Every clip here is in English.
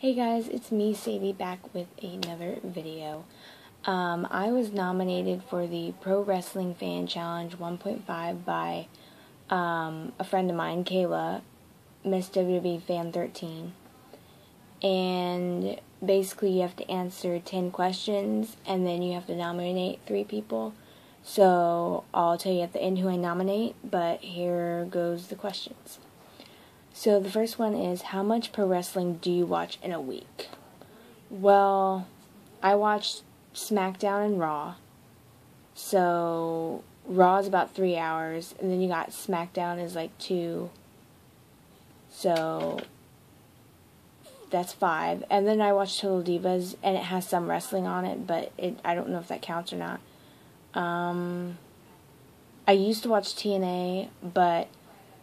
Hey guys, it's me, Sadie, back with another video. I was nominated for the Pro Wrestling Fan Challenge 1.5 by a friend of mine, Kayla, Miss WWE Fan 13. And basically you have to answer 10 questions and then you have to nominate 3 people. So I'll tell you at the end who I nominate, but here goes the questions. So the first one is, how much pro wrestling do you watch in a week? Well, I watch SmackDown and Raw. So Raw is about 3 hours, and then you got SmackDown is like 2. So that's 5. And then I watch Total Divas, and it has some wrestling on it, but I don't know if that counts or not. I used to watch TNA, but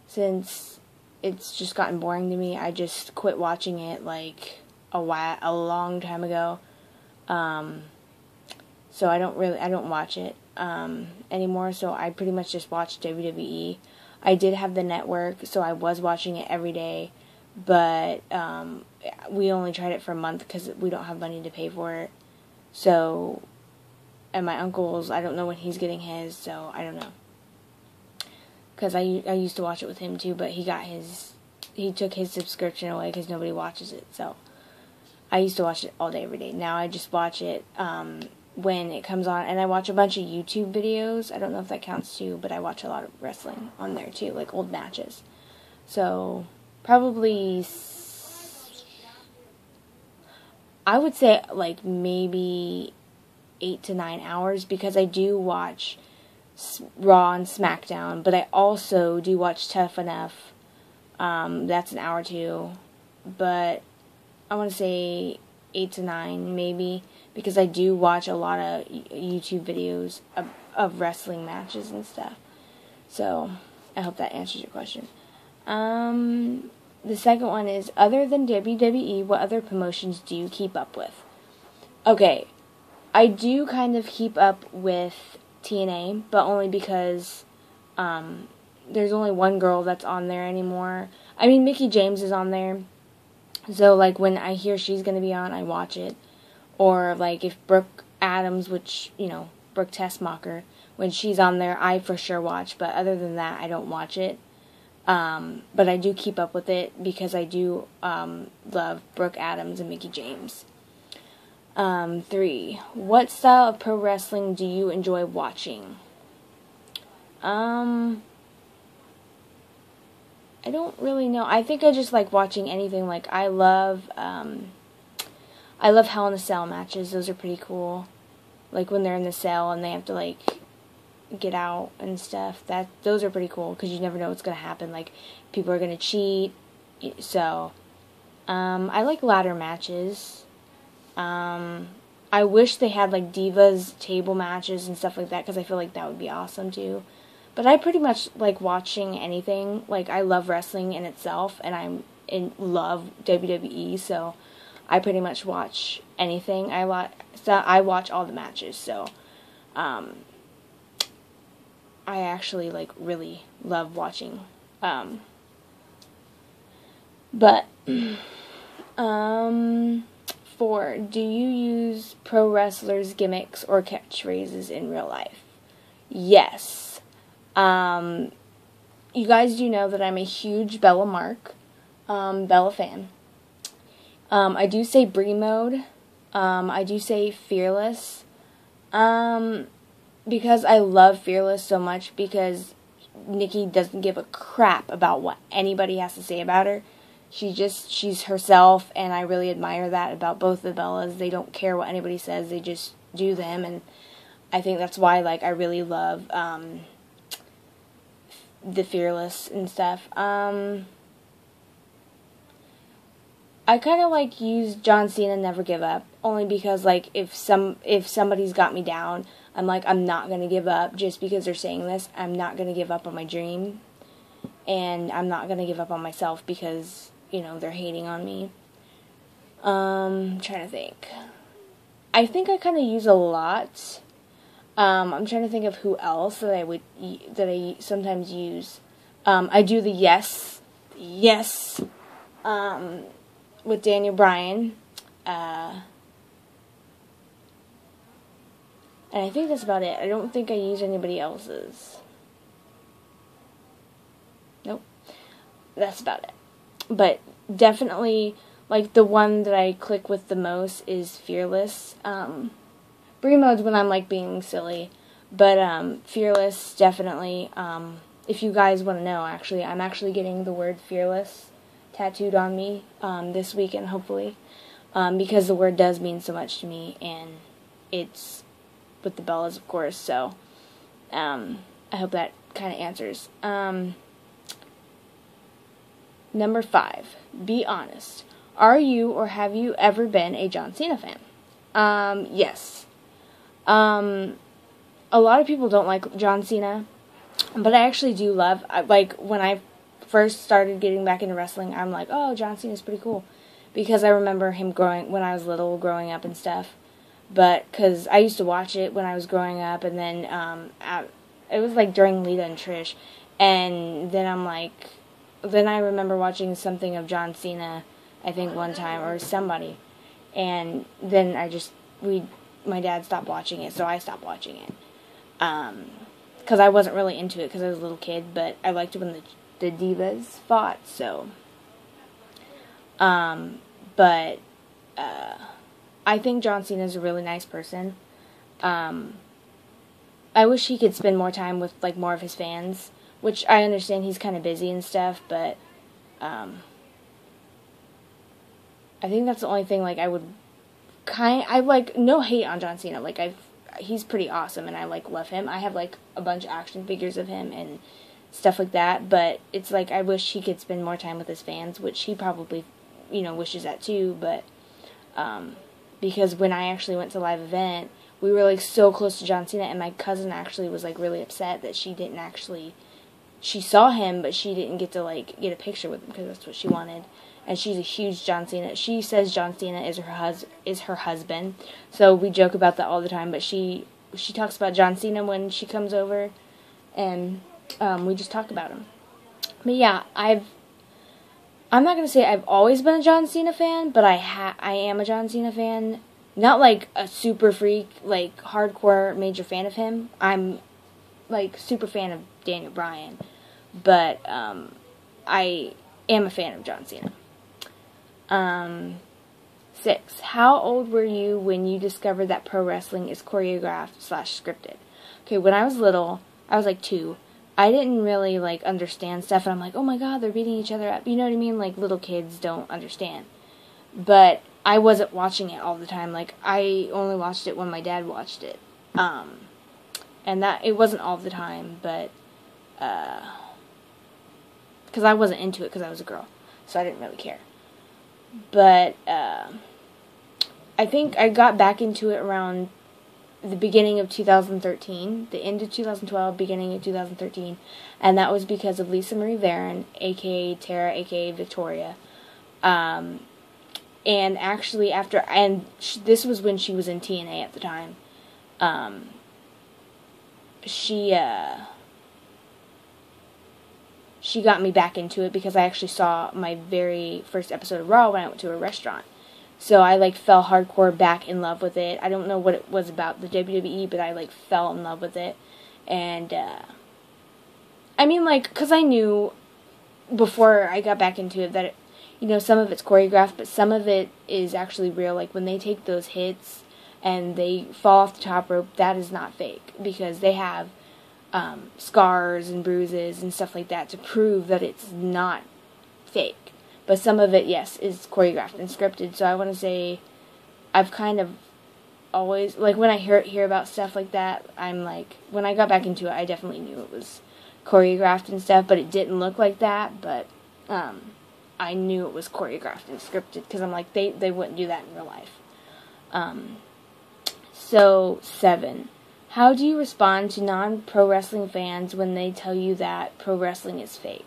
since it's just gotten boring to me, I just quit watching it like a long time ago. So I don't watch it anymore, so I pretty much just watch WWE. I did have the network, so I was watching it every day, but we only tried it for a month because we don't have money to pay for it. So, and my uncle's, I don't know when he's getting his, so I don't know. Because I used to watch it with him too, but he took his subscription away because nobody watches it. So I used to watch it all day, every day. Now I just watch it when it comes on, and I watch a bunch of YouTube videos. I don't know if that counts too, but I watch a lot of wrestling on there too, like old matches. So probably, I would say like maybe 8 to 9 hours, because I do watch Raw and SmackDown, but I also do watch Tough Enough. That's an hour too, but I want to say 8 to 9 maybe, because I do watch a lot of YouTube videos of wrestling matches and stuff. So I hope that answers your question. The second one is, other than WWE, what other promotions do you keep up with? Okay, I do kind of keep up with TNA, but only because there's only one girl that's on there anymore. I mean, Mickie James is on there, so like when I hear she's gonna be on, I watch it. Or like if Brooke Adams, which, you know, Brooke Tessmacher, when she's on there, I for sure watch. But other than that, I don't watch it. But I do keep up with it because I do love Brooke Adams and Mickie James. 3. What style of pro wrestling do you enjoy watching? I don't really know. I think I just like watching anything. Like I love Hell in a Cell matches. Those are pretty cool. Like when they're in the cell and they have to like get out and stuff. Those are pretty cool because you never know what's gonna happen. Like people are gonna cheat. So I like ladder matches. I wish they had like divas table matches and stuff like that, because I feel like that would be awesome too. But I pretty much like watching anything. Like I love wrestling in itself, and love WWE, so I pretty much watch anything. I watch all the matches, so I actually like really love watching. But 4. Do you use pro wrestlers' gimmicks or catchphrases in real life? Yes. You guys do know that I'm a huge Bella fan. I do say Brie mode. I do say fearless. Because I love Fearless so much, because Nikki doesn't give a crap about what anybody has to say about her. She's herself, and I really admire that about both the Bellas. They don't care what anybody says, they just do them, and I think that's why, like, I really love, the Fearless and stuff. I kind of, like, use John Cena Never Give Up, only because, like, if somebody's got me down, I'm like, I'm not going to give up just because they're saying this. I'm not going to give up on my dream, and I'm not going to give up on myself because, you know, they're hating on me. I'm trying to think. I think I kind of use a lot. I'm trying to think of who else that I sometimes use. I do the yes. with Daniel Bryan. And I think that's about it. I don't think I use anybody else's. Nope. That's about it. But definitely, like, the one that I click with the most is Fearless. Bree mode's when I'm, like, being silly. But, Fearless, definitely. If you guys want to know, actually, I'm actually getting the word Fearless tattooed on me this weekend, hopefully. Because the word does mean so much to me, and it's with the Bellas, of course, so I hope that kind of answers. Number 5, be honest. Are you or have you ever been a John Cena fan? Yes. A lot of people don't like John Cena, but I actually do love, like, when I first started getting back into wrestling, I'm like, oh, John Cena's pretty cool, because I remember him when I was little, growing up and stuff. But, because I used to watch it when I was growing up, and then, it was, like, during Lita and Trish, and then then I remember watching something of John Cena, I think one time, or somebody, and then my dad stopped watching it, so I stopped watching it, because I wasn't really into it, because I was a little kid, but I liked it when the Divas fought, so, I think John Cena's a really nice person. I wish he could spend more time with, like, more of his fans, which I understand he's kind of busy and stuff, but, I think that's the only thing, like, no hate on John Cena, like, he's pretty awesome, and I, like, love him. I have, like, a bunch of action figures of him and stuff like that, but it's, like, I wish he could spend more time with his fans, which he probably, wishes that too, but, because when I actually went to a live event, we were, like, so close to John Cena, and my cousin actually was, like, really upset that she saw him, but she didn't get to, like, get a picture with him, because that's what she wanted, and she's a huge John Cena. She says John Cena is her husband, so we joke about that all the time, but she talks about John Cena when she comes over, and, we just talk about him. But yeah, I'm not going to say I've always been a John Cena fan, but I am a John Cena fan. Not like a super freak, like hardcore major fan of him. I'm like super fan of Daniel Bryan, but I am a fan of John Cena. 6. How old were you when you discovered that pro wrestling is choreographed/scripted? Okay, when I was little, I was like 2. I didn't really, like, understand stuff, and I'm like, oh my god, they're beating each other up. You know what I mean? Like, little kids don't understand. But I wasn't watching it all the time. Like, I only watched it when my dad watched it. And that, it wasn't all the time, but, because I wasn't into it because I was a girl. So I didn't really care. But, I think I got back into it around the beginning of 2013, the end of 2012, beginning of 2013, and that was because of Lisa Marie Varon, aka Tara, aka Victoria, and actually this was when she was in TNA at the time, she got me back into it because I actually saw my very first episode of Raw when I went to a restaurant. So I, like, fell hardcore back in love with it. I don't know what it was about the WWE, but I, like, fell in love with it. And, I mean, like, because I knew before I got back into it that, some of it's choreographed, but some of it is actually real. Like, when they take those hits and they fall off the top rope, that is not fake. Because they have scars and bruises and stuff like that to prove that it's not fake. But some of it, yes, is choreographed and scripted. So I want to say I've kind of always, like, when I hear about stuff like that, I'm like, when I got back into it, I definitely knew it was choreographed and stuff, but it didn't look like that. But I knew it was choreographed and scripted because I'm like, they wouldn't do that in real life. So, 7. How do you respond to non-pro wrestling fans when they tell you that pro wrestling is fake?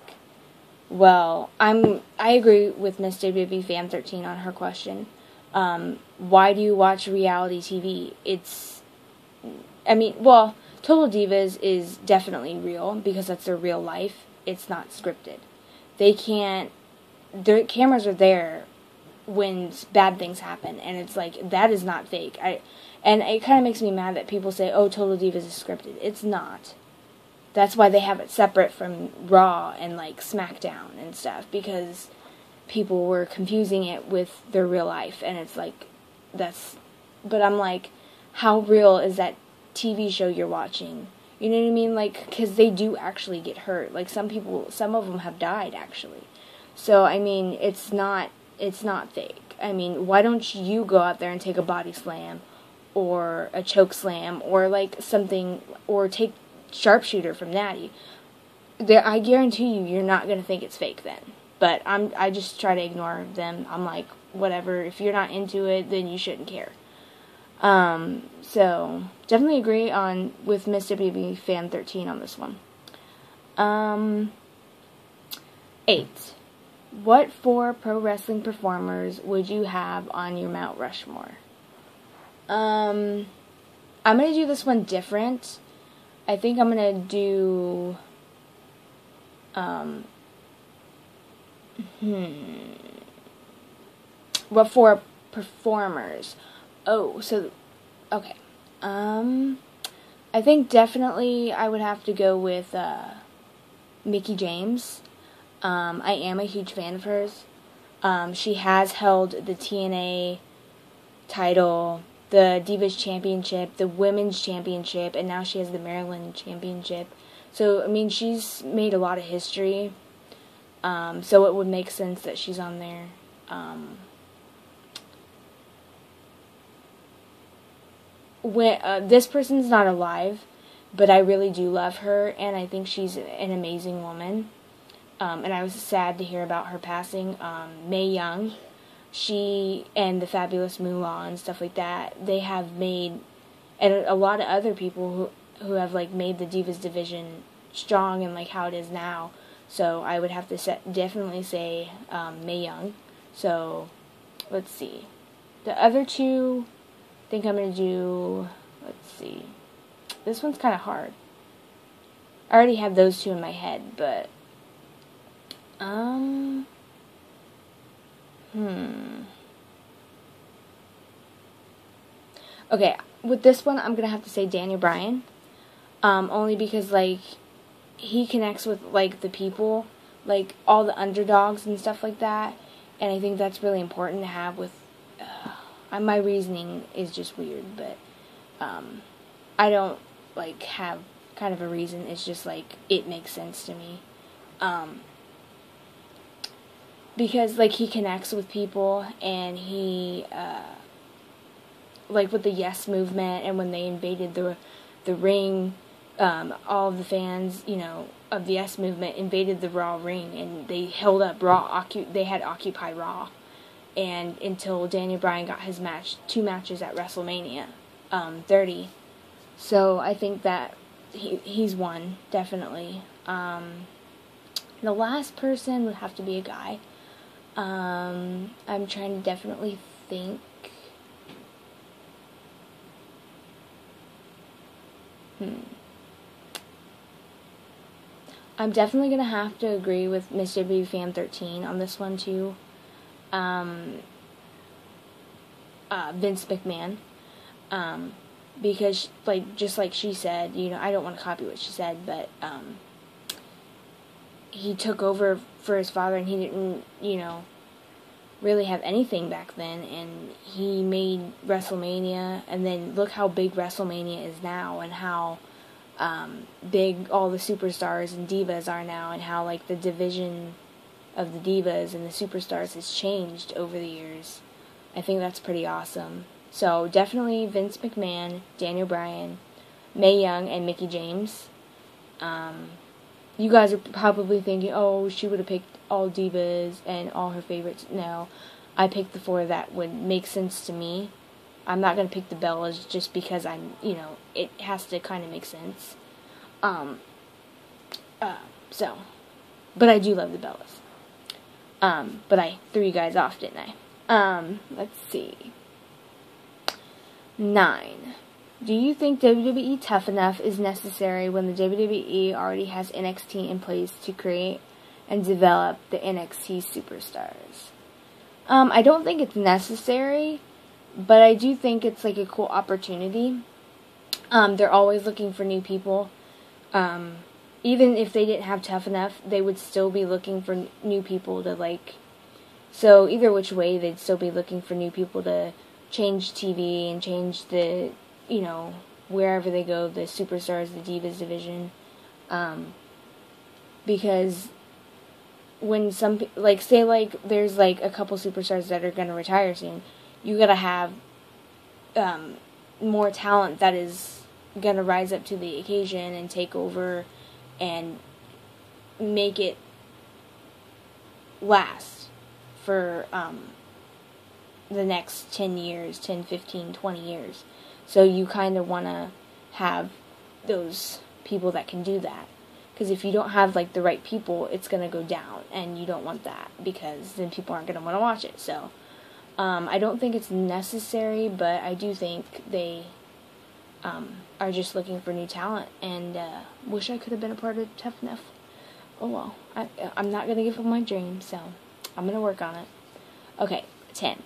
Well, I agree with Miss WWE Fan 13 on her question. Why do you watch reality TV? Total Divas is definitely real because that's their real life. It's not scripted. Their cameras are there when bad things happen, and it's like, that is not fake. And it kind of makes me mad that people say, oh, Total Divas is scripted. It's not. That's why they have it separate from Raw and, like, SmackDown and stuff, because people were confusing it with their real life, and it's like, but I'm like, how real is that TV show you're watching? You know what I mean? Like, because they do actually get hurt. Like, some of them have died, actually. So, I mean, it's not fake. I mean, why don't you go out there and take a body slam, or a choke slam, or, like, something, or take sharpshooter from Natty? I guarantee you're not going to think it's fake then. But I just try to ignore them. I'm like, whatever. If you're not into it, then you shouldn't care. So definitely agree with Miss WWE Fan 13 on this one. 8. What 4 pro wrestling performers would you have on your Mount Rushmore? I'm gonna do this one different. I think I'm gonna do what 4 performers? Oh, so, okay. I think definitely I would have to go with Mickie James. I am a huge fan of hers. She has held the TNA title, the Divas Championship, the Women's Championship, and now she has the Maryland Championship. So, I mean, she's made a lot of history. So it would make sense that she's on there. This person's not alive, but I really do love her, and I think she's an amazing woman. And I was sad to hear about her passing. Mae Young, she and the Fabulous Moolah and stuff like that, they have made, and a lot of other people who have, like, made the Divas division strong and, like, how it is now. So I would have to definitely say Mae Young. So let's see. The other 2, I think I'm going to do, let's see. This one's kind of hard. I already have those 2 in my head, but okay, with this one, I'm going to have to say Daniel Bryan. Only because, like, he connects with, like, the people, like, all the underdogs and stuff like that, and I think that's really important to have with, my reasoning is just weird, but, I don't, like, have kind of a reason, it's just, like, it makes sense to me, because, like, he connects with people, and he, like, with the Yes movement, and when they invaded the ring, all of the fans, you know, of the Yes movement invaded the Raw ring, and they held up Raw, they had Occupy Raw, and until Daniel Bryan got his 2 matches at WrestleMania 30. So I think that he's one, definitely. The last person would have to be a guy. I'm trying to definitely think. I'm definitely going to have to agree with Miss WWE Fan 13 on this one, too. Vince McMahon. Because, like, just like she said, you know, I don't want to copy what she said, but, he took over for his father, and he didn't, you know, really have anything back then, and he made WrestleMania, and then look how big WrestleMania is now, and how big all the superstars and divas are now, and how, like, the division of the divas and the superstars has changed over the years. I think that's pretty awesome. So definitely Vince McMahon, Daniel Bryan, Mae Young, and Mickie James. You guys are probably thinking, oh, she would have picked all divas and all her favorites. No, I picked the 4 that would make sense to me. I'm not going to pick the Bellas just because you know, it has to kind of make sense. But I do love the Bellas. But I threw you guys off, didn't I? Let's see. 9. Do you think WWE Tough Enough is necessary when the WWE already has NXT in place to create and develop the NXT superstars? I don't think it's necessary, but I do think it's like a cool opportunity. They're always looking for new people. Even if they didn't have Tough Enough, they would still be looking for new people to like. So either which way, they'd still be looking for new people to change TV and change the, wherever they go, the Superstars, the Divas division. Because when say there's like a couple Superstars that are going to retire soon, you got to have more talent that is going to rise up to the occasion and take over and make it last for the next 10 years, 10, 15, 20 years. So you kind of want to have those people that can do that. Because if you don't have like the right people, it's going to go down, and you don't want that, because then people aren't going to want to watch it. So I don't think it's necessary, but I do think they are just looking for new talent, and wish I could have been a part of Tough Enough. Oh well, I'm not going to give up my dream, so I'm going to work on it. Okay, 10.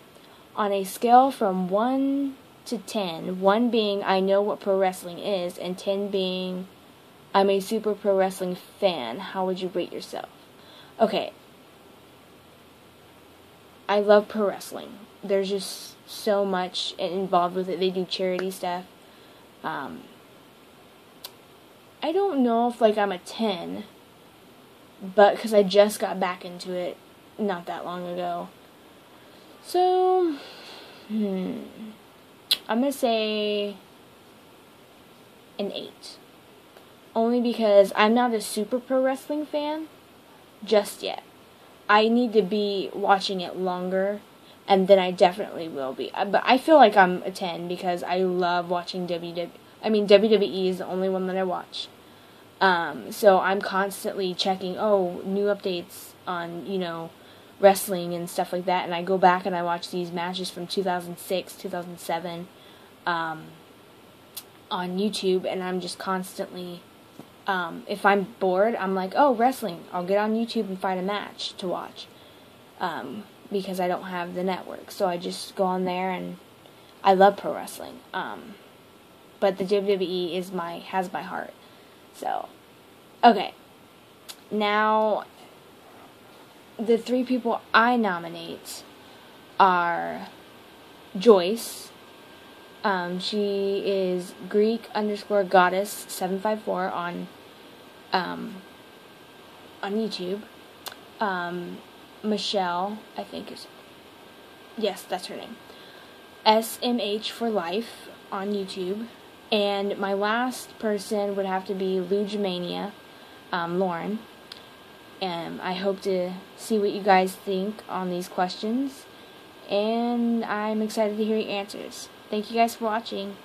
On a scale from 1 to 10, 1 being I know what pro wrestling is, and 10 being I'm a super pro wrestling fan, how would you rate yourself? Okay. I love pro wrestling. There's just so much involved with it. They do charity stuff. I don't know if I'm a 10, but because I just got back into it not that long ago. So, I'm going to say an 8. Only because I'm not a super pro wrestling fan just yet. I need to be watching it longer, and then I definitely will be. But I feel like I'm a 10 because I love watching WWE. I mean, WWE is the only one that I watch. So I'm constantly checking, new updates on, wrestling and stuff like that. And I go back and I watch these matches from 2006, 2007 on YouTube, and I'm just constantly... if I'm bored, I'm like, wrestling. I'll get on YouTube and find a match to watch. Because I don't have the network. So I just go on there, and I love pro wrestling. But the WWE has my heart. So, okay. Now, the 3 people I nominate are Joyce. She is Greek_goddess754 on YouTube. Michelle, I think yes, that's her name. SMH for life on YouTube. And my last person would have to be Lugemania, Lauren. And I hope to see what you guys think on these questions. And I'm excited to hear your answers. Thank you guys for watching.